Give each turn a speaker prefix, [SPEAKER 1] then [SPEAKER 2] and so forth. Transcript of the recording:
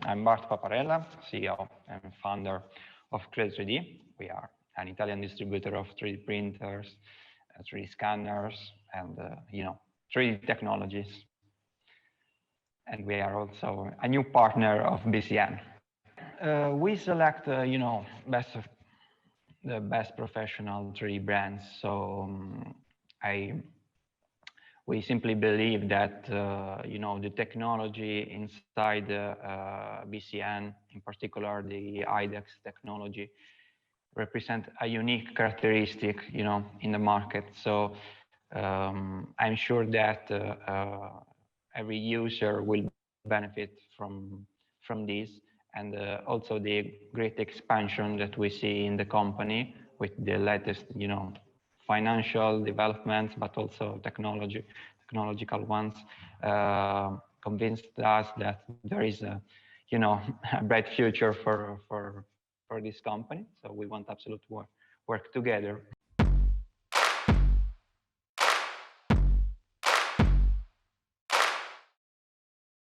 [SPEAKER 1] I'm Bart Paparella, CEO and founder of Credo3D. We are an Italian distributor of 3D printers, 3D scanners, and 3D technologies. And we are also a new partner of BCN. We select, the best professional 3D brands. So we simply believe that the technology inside BCN, in particular the IDEX technology, represent a unique characteristic, in the market. So I'm sure that every user will benefit from this, and also the great expansion that we see in the company with the latest, financial developments, but also technological ones, convinced us that there is a bright future for this company. So we want absolute work together.